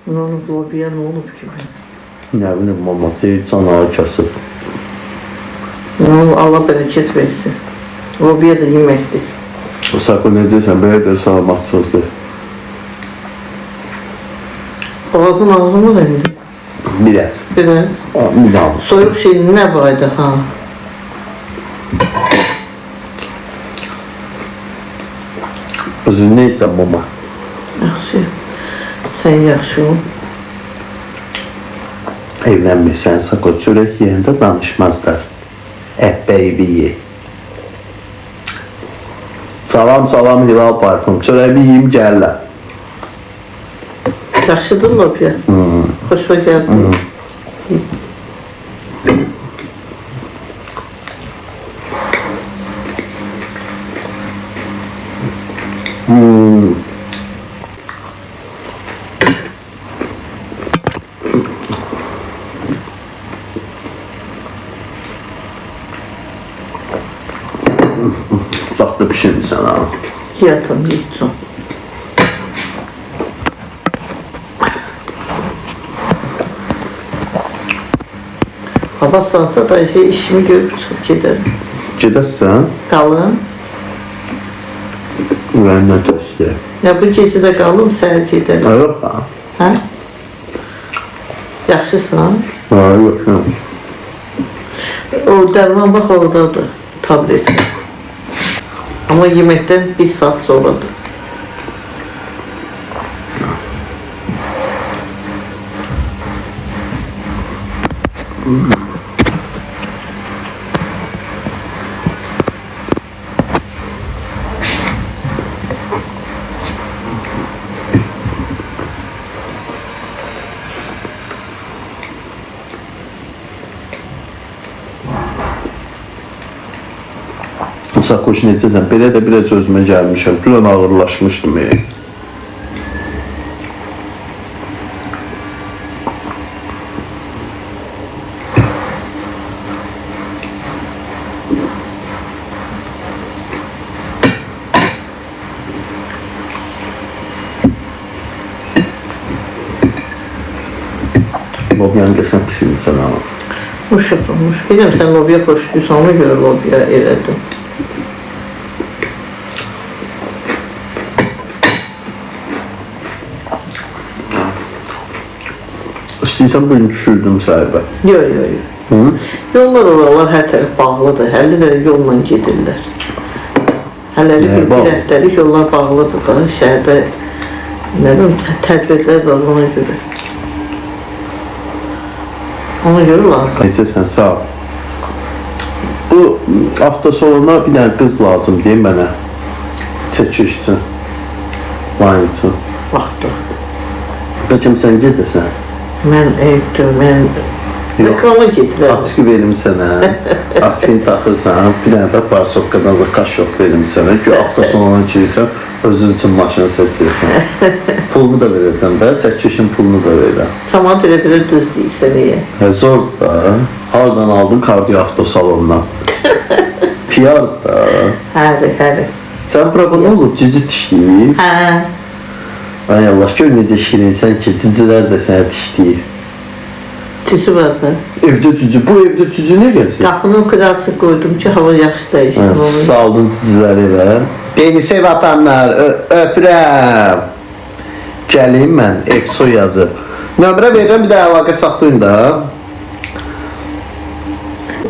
Onun lobiya ne olub ki? Ne bileyim mama deyil canağı kasıb. Allah bereket versin. Lobiya da yeməkdir. O Sako ne deyirsən, belə də salamatsızdır. Boğazın ağzı mı indi? Biraz. Biraz. Biraz. Soyuq şeyin ne vardı ha? Özün neysən mama? Yaxşı. Sen yaxşı ol. Evlənmirsən, Sako çörək yeyəndə danışmazlar. Baby ye. Salam Hilal parfum. Çörəyi yiyeyim gəlirlər. Yaxşıdır lobiya. Xoşuma gəldi. Uzaqda pişirmişsən ha. Yatam, yiyəcəm. Babaslansa da işimi görüp çıxıb gedərim. Gedəsən? Qalın. Mən nə təşkil? Ya bu gecədə qalım, səhər gedərim. Yox ha. Hə? Yaxşısan? Ha, yox. O dərman bax oradadır, tablet. Ama yeməkdən 1 saat sonradır. Sakoş necəsən? Belə də biraz özümə gəlmişəm. Dünən ağırlaşmışdım. Lobyan qəşəng pişirmişsən ha. Hoş yapılmış. Bilmiyorum sen lobiya koştuysan ona göre lobiya elədim. İstəyirsən bugün düşürdüm sahibə. Yok. Yollar oralar hər tərəf bağlıdır. 50 də yolla gedirlər. Hələlik bir həftəlik yollar bağlıdır da. Şəhərdə nə bilim tədbirlər var ona görə. Ona görə lazım. Necəsən, sağ ol. Bu avtosalona bir dənə qız lazım deyim mənə. Çəkiş üçün. Line üçün. Vaxtı. Bəlkə sən gedəsən. Mən evdə, mən reklama gedirəm. Açıq verim sənə. Açığını taxırsan. Bir dənə də parsokkadan kaşok verim sənə. Ki, avtosalona girirsən, özün üçün maşını seçirsən. Pulunu da verəcəm də, çəkişin pulunu da verirəm. Tamam, elə düz deyirsən, niyə? Zordur da. Hardan aldın kardiyo avtosalondan? PR da. Həri. Sən bura nə olub, cücü tişləyir? Hə. Ay Allah, gör necə şirinsən ki, cücülər də sənə tişləyir. Tüsü var da. Evdə cücü, bu evdə cücü nə gəlsin? Qapının qıraqçı qoydum ki, hava yaxşı dəyişsin. Saldın cücüləri və beni sev atanlar, öpürəm. Gəlim mən, EXO yazıb. Nömrə verirəm, bir də əlaqə saxlayın da.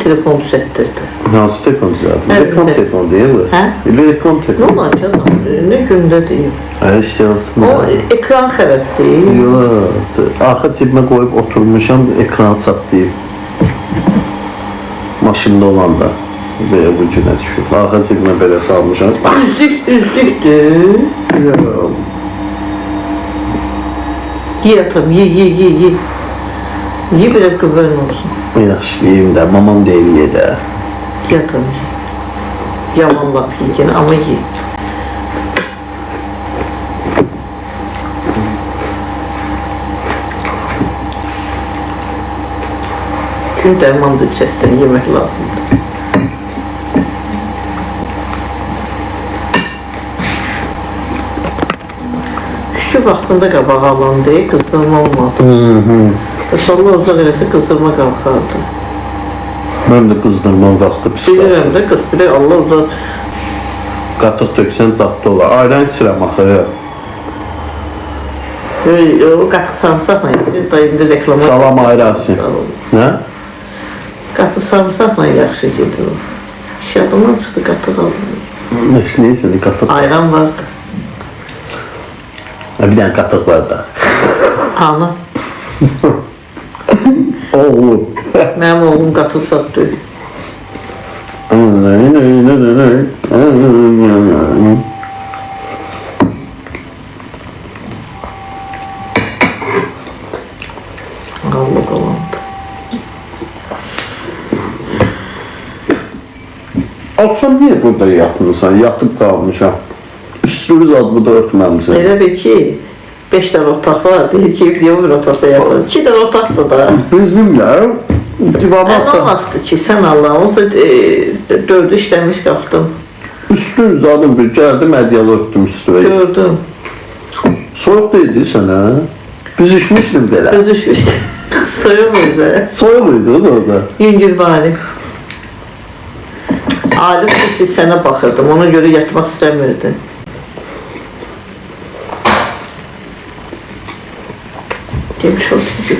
Telefon düzəltdirdi. Hansı telefon düzəltdir? Reklam telefon deyil mi? Hə? Reklam Ne telefon. olacaq canım? Ne gündə deyim. Ay işte olsun. O ekran xərab deyil. Yox, arxa cibimə qoyub oturmuşam, ekranı çatlayıb. Maşında olanda. Belə bu günə düşür. Arxa cibimə belə salmışam. Üzlükdür. Yox. Ye atam, ye. Ye biraz qıvırın olsun. Yaxşı, yiyeyim də, mamam deyil ye də. Ye atam, ye. Yaman lap yiyəcən, amma ye. Gün dərman da içəsən, yemək lazımdır. Küçük vaxtında qabağa alandı, qızdırma olmadı. Allah uzaq eləsə qızdırma qalxardı. Mən də qızdırma vaxtı pis. Bilirəm də qız, bir de Allah uzaq. Qatıq töksən dadlı olar. Ayran içirəm axı. O qatıq sarımsaqla yaxşı, da indi reklama. Salam ayrası. Nə? Qatıq sarımsaqla yaxşı gedir o. Şadımdan çıxdı qatıq aldı. Neysə, qatıq. Ayran vardı. Bir dənə qatıq var da. Ana. Oğlum. Mənim oğlum qatıq satdı. Allah qalandı. Akşam niye burada yatmısan? Yatıp kalmışam. Üstünüz adımı da örtməmişsin. Elə bil ki, 5 dənə otaq var, deyir ki, bir otaqda yatır. 2 dənə otaqdır da. Bizimlə divana Mən atsan. olmazdı ki, sən Allah, olsa 4'ü işləmiş qalxdım. Üstünüz adım bir geldim, hediyalı örtdüm üstüne. Gördüm. Soğuk değildi sana. Biz içmiştim belə. Özüşmüşdü. Soyuq idi. Soğuk muydu orada? Yüngül bari. Alim ki, sənə baxırdım, ona görə yatmaq istəmirdim. Demiş oldu ki,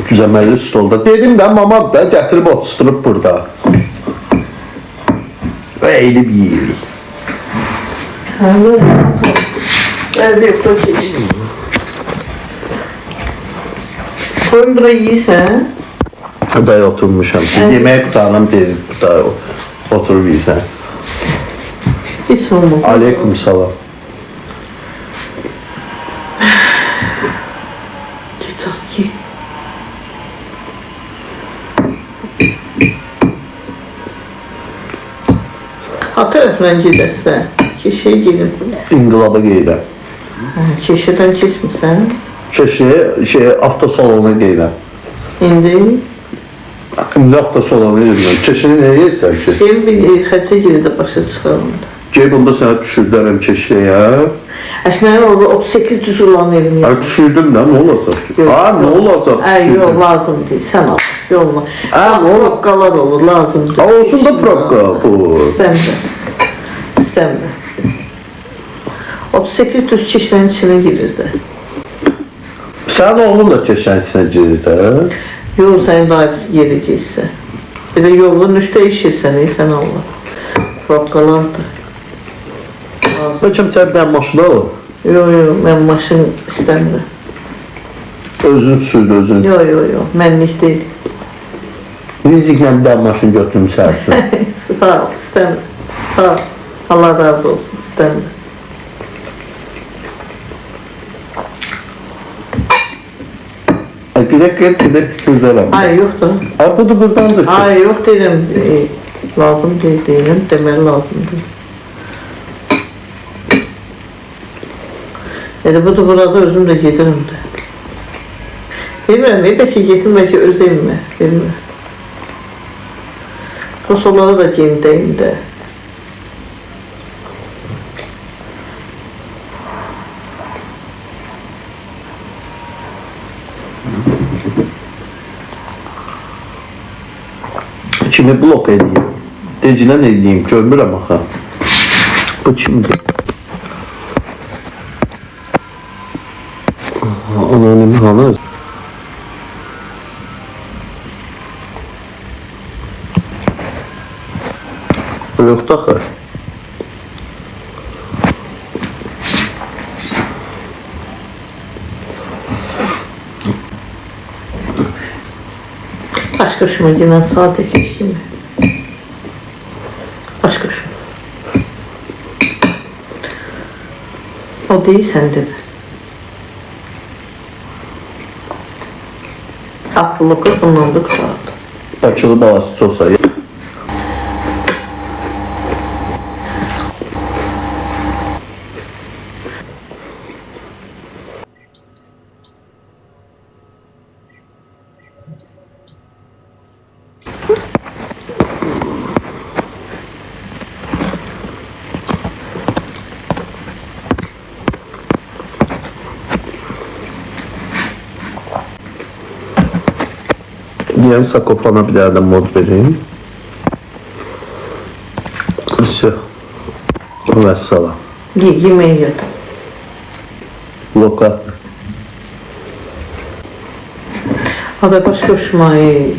Düzəməlli stolda. Dedim də mama da gətirib oturtdurup burada. Və eğilib yiyirik. Ben bir koç içtim. Koyun buraya yiysen. Burada oturmuşam. Yeməyə qutarım dedim burada oturub yiysən. Hiç olmaz. Aleyküm salam. Geç al ye. Ha tərəfdən gedəsən, keşiyə gedib. İnqilaba gedirəm. Keşidən keçmirsən. Keşiyə avtosalona gedirəm. İndi İndi avtosalona gedirəm. Keşini nəyə yeyirsən ki? ev bir xərcə girdə başa çıxarımda. Gey bunda sənə düşürdərəm keşiyə. Əslində orada 38 düz olan evim Ay yox. düşürdüm də, nə olacaq ki? Ha, nə olacaq? Ay yox, lazım deyil, sən al. Yolma. Ha, nə olur? Proqqalar olur, lazım deyil. Ha, olsun da proqqa bu. İstəmirəm. İstəmirəm. 38 düz çişlərin içine girir də. Sənin oğlun da keşənin içinə girir də. Yol sənin daha gedəcəksə. Bir də yolun üstə işirsən, sən Allah. Proqqalardır. Bəlkə bir dənə maşına al. Yox, mən maşın istəmirəm. Özün sür, özün. Yox, mənlik deyil. Riziklə bir dənə maşın götürmüsən. Sağ ol, istəmirəm. Sağ ol. Allah razı olsun, istəmirəm. Gedək tükürdərəm. Ay, yox da. Ha, budur buradandır ki. Ay, yox deyirəm. Lazım deyirəm, deməli lazımdır. Elə budur burada özüm də gedirəm də. Bilmirəm, bəlkə gedim, bəlkə öz evimə. Bilmirəm. Kosolara da geyimdəyim də. Kimi blok edeyim. Decinən edeyim, görmürəm axı. Bu kimdir? Anonim hanı? Yoxdur axı. Başka hoşuma giden saat ekleşti mi? Başka hoşuma. O değil sende de. Aklılıkı kullandık saat. Bakılı balası olsa. Yani Sakofana bir dənə də mod vereyim. Все. Vəssalam. Yemeği yedim. Loka. Abi başka hoşuma iyi.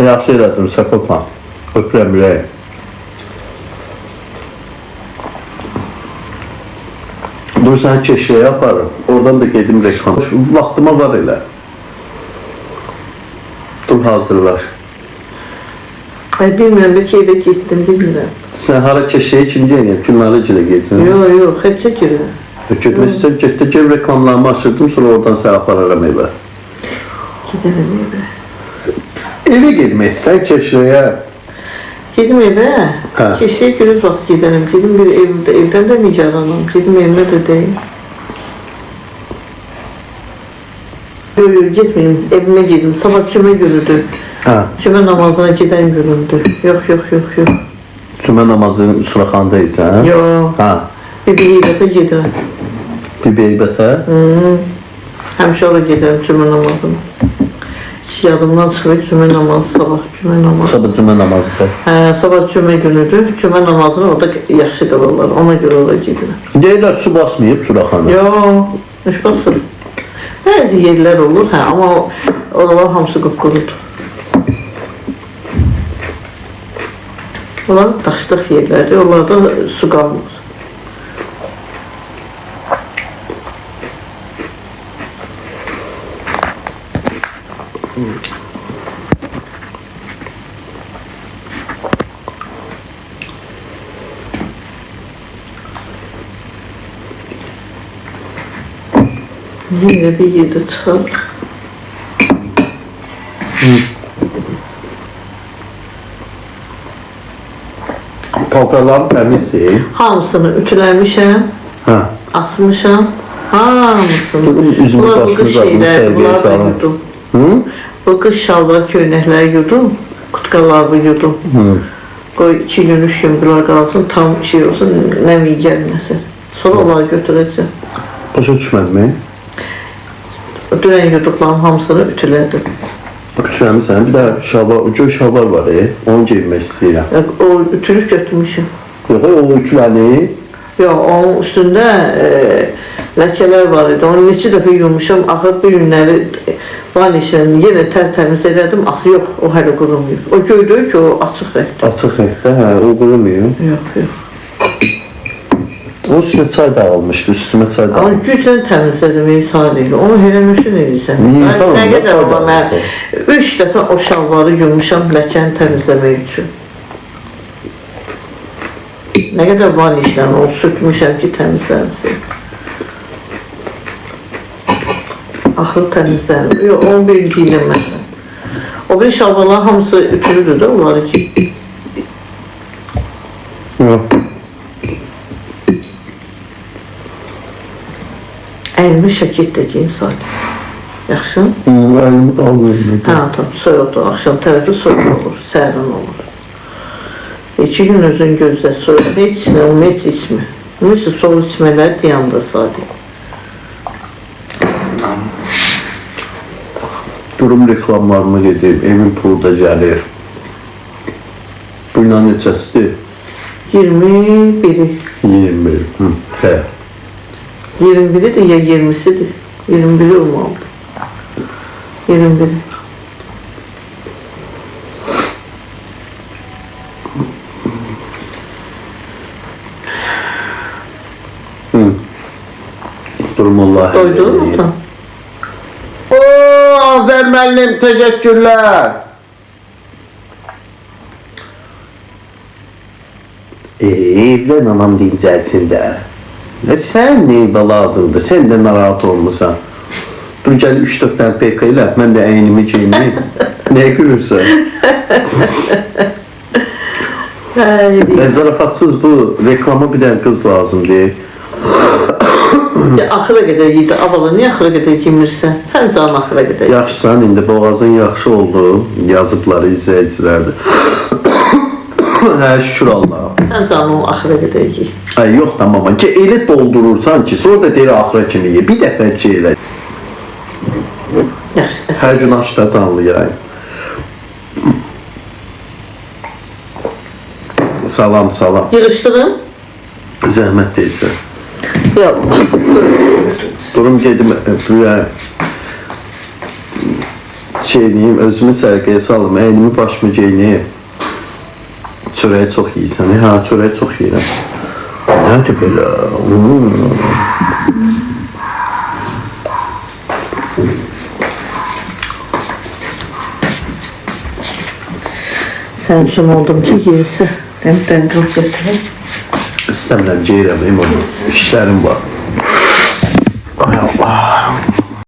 Yaxşı elədim, Sakofan. Öpürəm ürəyi. Dur səni keşliyə yaparım. Oradan da gedim reklam. Vaxtıma var elə. Dur hazırlaş. Ay bilmiyorum, belki eve gittim, bilmiyorum. Sən hara keşliyə kim deyək? Günləri ilə gedin. Yok, hep çekiyor. Getməsən getdi ki, reklamlarımı açırdım, sonra oradan səni apararam evə. Gidelim eve. Eve getməkdən keşliyə. Gidim eve. Ha. Keşke gündüz vakti gidelim. Gidim bir evden de mi alalım? Gidim evime de değil. Yok gitmeyeyim. Evime gidim. Sabah cüme günüdür. Hə. Cüme namazına giden günüdür. Yok. Cümə namazı Suraxandaysan? Yok. Hə. Bir eybete giderim. Bibi Eybətə? Həmişə oraya giderim cüme namazına. Yadımdan çıxır cümə namazı, sabah cümə namazı. Sabah cümə namazıdır. Sabah cümə günüdür. Cümə namazını orada yaxşı qılırlar. Ona görə oraya gedirəm. Deyirlər su basmayıb Suraxana. Yox, heç basır. Bəzi yerlər olur, amma oralar hamısı qıpqırıdır. Onlar daşlıq yerlərdir, onlarda su qalmır. Yine bir yerde çıxar. Paltarlarım təmizdir. Hamısını ütüləmişəm, Hə. asmışam. Hamısını. Üzümü Bunlar bu başını qış zadını şeylər, sərgiyə bunlar da salın. yudum. Hı? Bu qış şalvar köynəkləri yudum, kutkalarını yudum. Qoy 2 gün, 3 gün bunlar qalsın, tam şey olsun, nəmi gəlməsin. Sonra onları götürəcəm. Başa düşmədim. Dünən yuduqların hamısını ütülədim. Bütünləmirsən, bir də şalvar, göy şalvar var, onu geyinmək istəyirəm. O ütülüb götürmüşüm. Yox, o ütüləni. Yox, onun üstündə ləkələr var idi. Onu neçə dəfə yumuşam, axır bu günləri vanişlərini yenə tərtəmiz elədim. Axı yox, o hələ qurumuyub. O göydür ki, o açıq rəngdir. Açıq rəngdə, hə, o qurumuyor. Yox. O üstünə çay dağılmışdı, üstümə çay Onu dağılmışdı. güclə təmizlədim, İsa deyil. Onu eləmişsin edirsən. Tamam, Nə qədər tamam. ola mən 3 dəfə o şalvarı yumuşam ləkəni təmizləmək üçün. Nə qədər vanişlərini onu sürtmüşəm ki, təmizlənsin. Axır təmizlərim. Yox, onu bir giyinəm məndən. O bir şalvarlar hamısı ütülüdür də onları ki. Yox. Əlimi şəkil də giyin zaten. Yaxşı? Əlimi almıyorum. Hə, tamam, soyuqdur. Axşam tərəfi soyuq olur, sərin olur. 2 gün özün gözlə soyuq. Heç nə, heç içmə. Ümumiyyətlə, soğuk içmələr diyanda sadiq. Durum reklamlarıma gedeyim, evin pulu da gəlir. Bu ilə neçəsidir? 21'i. 21. Hə. 21'i de ya 20'sidir. 21'i olmalıdır. 21'i. Durum Allah. Doydun mu tam? Oo, Azer müəllim, teşekkürler. Evlen anam dincəlsin də. Sən neyi baladındır, sən də narahat olmuşsan. Dur gəl 3-4 dənə PK ilə, mən də əynimi geyineyim. Nəyə gülürsən? Zarafatsız bu reklama bir dənə qız lazımdır. Axıra qədər yedi. Abala niyə axıra qədər yemirsən? Sən canın axıra qədər. Yaxşısan, indi boğazın yaxşı oldu. Yazıblar izləyicilərdir. Hə, şükür Allah'a. Sən canım axıra qədər yeyir. Hə, yox da mama, ki elə doldurursan ki, sonra da deyir axıra kimi ye. Bir dəfə ki elə. Yaxşı. Hər gün aşda canlı yayım. Salam, salam. Yığışdırın. Zəhmət deyilsə. Yox. Durum gedim buraya şeyliyim, özümü sərqəyə salım, əynimi başımı geyiniyim. Çörəyi çox yiyirsən, hə, çörəyi çox yiyirəm. Nədir belə? Sən üçün oldum ki, yeyirsə. Dəmdən qıl gətirək. İstəmirəm, geyirəm, onu. İşlərim var. Ay Allah.